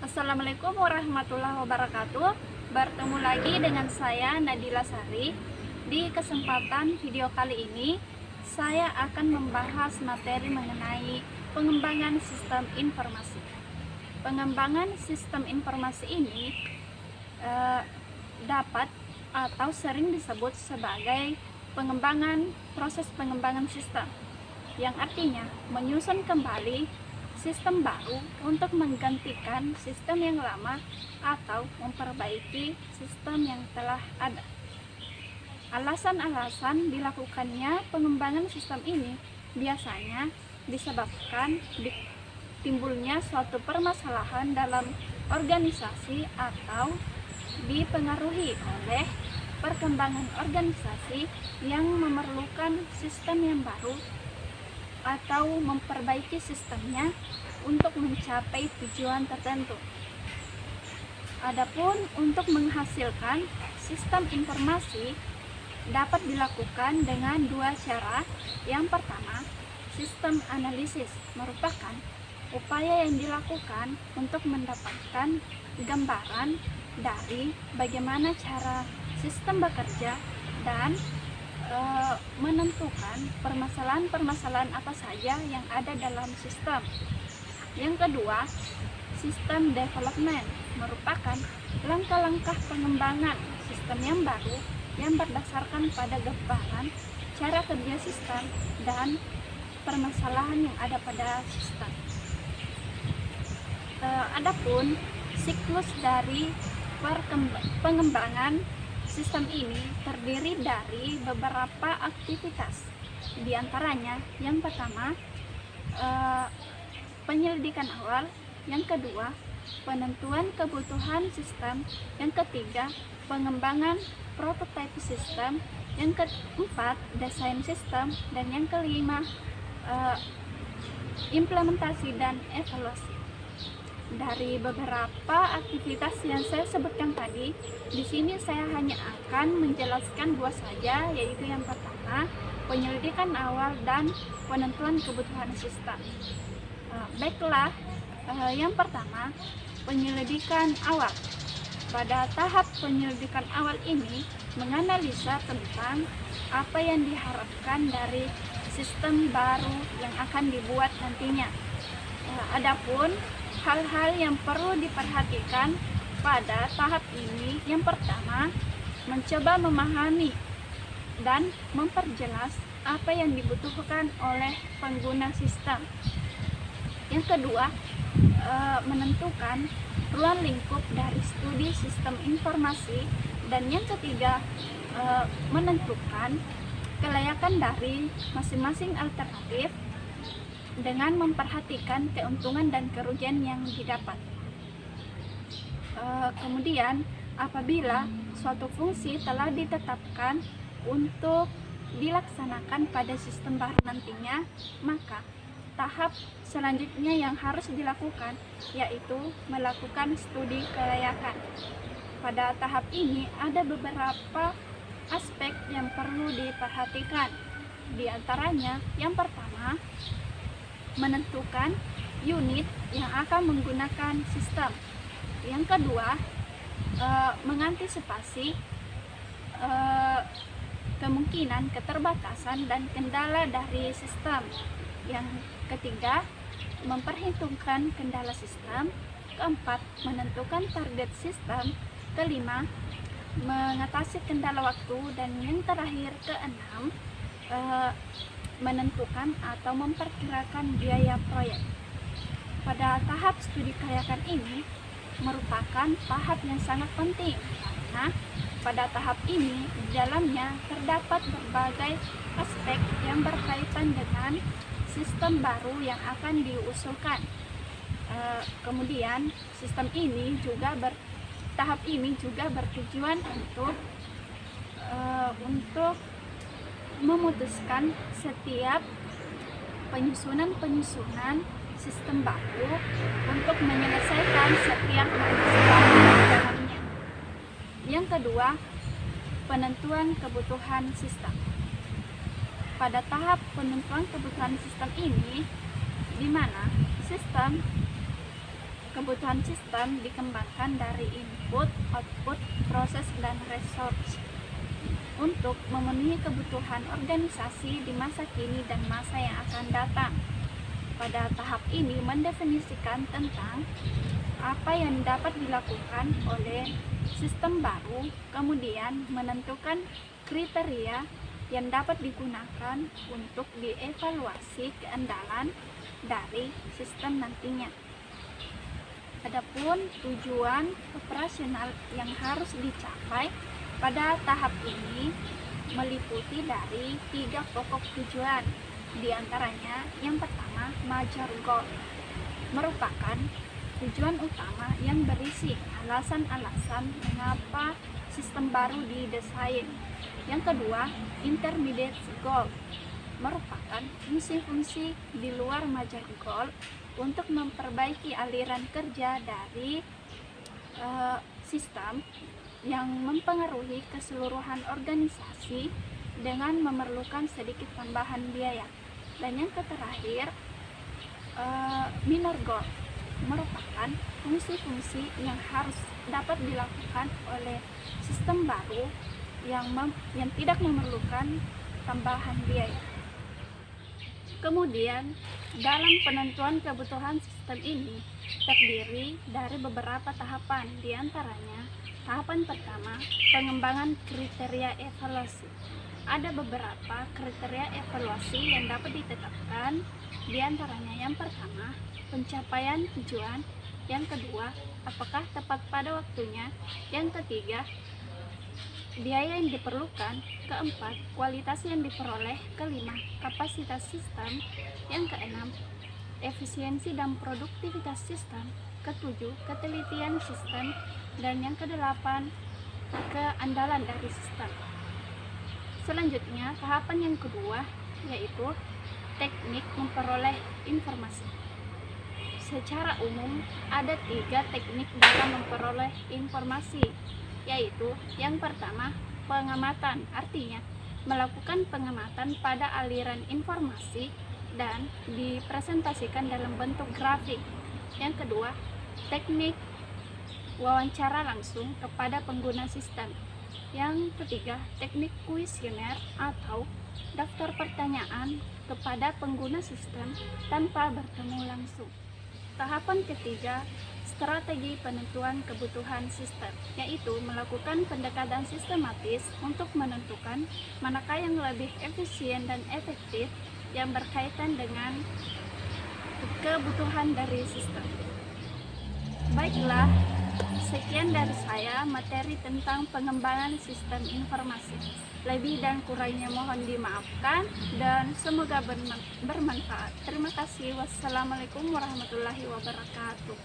Assalamualaikum warahmatullahi wabarakatuh. Bertemu lagi dengan saya Nadila Sari. Di kesempatan video kali ini saya akan membahas materi mengenai pengembangan sistem informasi. Pengembangan sistem informasi ini dapat atau sering disebut sebagai proses pengembangan sistem, yang artinya menyusun kembali sistem baru untuk menggantikan sistem yang lama atau memperbaiki sistem yang telah ada. Alasan-alasan dilakukannya pengembangan sistem ini biasanya disebabkan timbulnya suatu permasalahan dalam organisasi atau dipengaruhi oleh perkembangan organisasi yang memerlukan sistem yang baru atau memperbaiki sistemnya untuk mencapai tujuan tertentu. Adapun untuk menghasilkan sistem informasi dapat dilakukan dengan dua cara. Yang pertama, sistem analisis merupakan upaya yang dilakukan untuk mendapatkan gambaran dari bagaimana cara sistem bekerja dan menentukan permasalahan-permasalahan apa saja yang ada dalam sistem. Yang kedua, sistem development merupakan langkah-langkah pengembangan sistem yang baru yang berdasarkan pada gambaran cara kerja sistem dan permasalahan yang ada pada sistem. Adapun siklus dari pengembangan sistem ini terdiri dari beberapa aktivitas. Di antaranya, yang pertama, penyelidikan awal, yang kedua, penentuan kebutuhan sistem, yang ketiga, pengembangan prototipe sistem, yang keempat, desain sistem, dan yang kelima, implementasi dan evaluasi. Dari beberapa aktivitas yang saya sebutkan tadi, di sini saya hanya akan menjelaskan dua saja, yaitu yang pertama, penyelidikan awal dan penentuan kebutuhan sistem. Baiklah, yang pertama, penyelidikan awal. Pada tahap penyelidikan awal ini, menganalisa tentang apa yang diharapkan dari sistem baru yang akan dibuat nantinya. Adapun hal-hal yang perlu diperhatikan pada tahap ini, yang pertama, mencoba memahami dan memperjelas apa yang dibutuhkan oleh pengguna sistem. Yang kedua, menentukan ruang lingkup dari studi sistem informasi. Dan yang ketiga, menentukan kelayakan dari masing-masing alternatif dengan memperhatikan keuntungan dan kerugian yang didapat. Kemudian, apabila suatu fungsi telah ditetapkan untuk dilaksanakan pada sistem baru nantinya, maka tahap selanjutnya yang harus dilakukan yaitu melakukan studi kelayakan. Pada tahap ini ada beberapa aspek yang perlu diperhatikan. Di antaranya, yang pertama, menentukan unit yang akan menggunakan sistem. Yang kedua, mengantisipasi kemungkinan keterbatasan dan kendala dari sistem. Yang ketiga, memperhitungkan kendala sistem. Keempat, menentukan target sistem. Kelima, mengatasi kendala waktu. Dan yang terakhir, keenam, menentukan atau memperkirakan biaya proyek. Pada tahap studi kelayakan ini merupakan tahap yang sangat penting, karena pada tahap ini di dalamnya terdapat berbagai aspek yang berkaitan dengan sistem baru yang akan diusulkan. Kemudian tahap ini juga bertujuan untuk memutuskan setiap penyusunan sistem baru untuk menyelesaikan setiap permasalahan di dalamnya. Yang kedua, penentuan kebutuhan sistem. Pada tahap penentuan kebutuhan sistem ini, di mana sistem Kebutuhan sistem dikembangkan dari input, output, proses, dan resource untuk memenuhi kebutuhan organisasi di masa kini dan masa yang akan datang. Pada tahap ini mendefinisikan tentang apa yang dapat dilakukan oleh sistem baru, kemudian menentukan kriteria yang dapat digunakan untuk dievaluasi keandalan dari sistem nantinya. Adapun tujuan operasional yang harus dicapai pada tahap ini meliputi dari 3 pokok tujuan. Di antaranya yang pertama, major goal, merupakan tujuan utama yang berisi alasan-alasan mengapa sistem baru didesain. Yang kedua, intermediate goal, merupakan fungsi-fungsi di luar major goal untuk memperbaiki aliran kerja dari sistem yang mempengaruhi keseluruhan organisasi dengan memerlukan sedikit tambahan biaya. Dan yang terakhir, minor goal, merupakan fungsi-fungsi yang harus dapat dilakukan oleh sistem baru yang tidak memerlukan tambahan biaya. Kemudian, dalam penentuan kebutuhan sistem ini terdiri dari beberapa tahapan, di antaranya tahapan pertama, pengembangan kriteria evaluasi. Ada beberapa kriteria evaluasi yang dapat ditetapkan, di antaranya yang pertama, pencapaian tujuan, yang kedua, apakah tepat pada waktunya, yang ketiga, biaya yang diperlukan, keempat, kualitas yang diperoleh, kelima, kapasitas sistem, yang keenam, efisiensi dan produktivitas sistem, ketujuh, ketelitian sistem, dan yang kedelapan, keandalan dari sistem. Selanjutnya, tahapan yang kedua yaitu teknik memperoleh informasi. Secara umum, ada 3 teknik dalam memperoleh informasi, yaitu yang pertama, pengamatan, artinya melakukan pengamatan pada aliran informasi dan dipresentasikan dalam bentuk grafik. Yang kedua, teknik wawancara langsung kepada pengguna sistem. Yang ketiga, teknik kuesioner atau daftar pertanyaan kepada pengguna sistem tanpa bertemu langsung. Tahapan ketiga, strategi penentuan kebutuhan sistem, yaitu melakukan pendekatan sistematis untuk menentukan manakah yang lebih efisien dan efektif yang berkaitan dengan kebutuhan dari sistem. Baiklah, sekian dari saya materi tentang pengembangan sistem informasi. Lebih dan kurangnya mohon dimaafkan dan semoga bermanfaat. Terima kasih. Wassalamualaikum warahmatullahi wabarakatuh.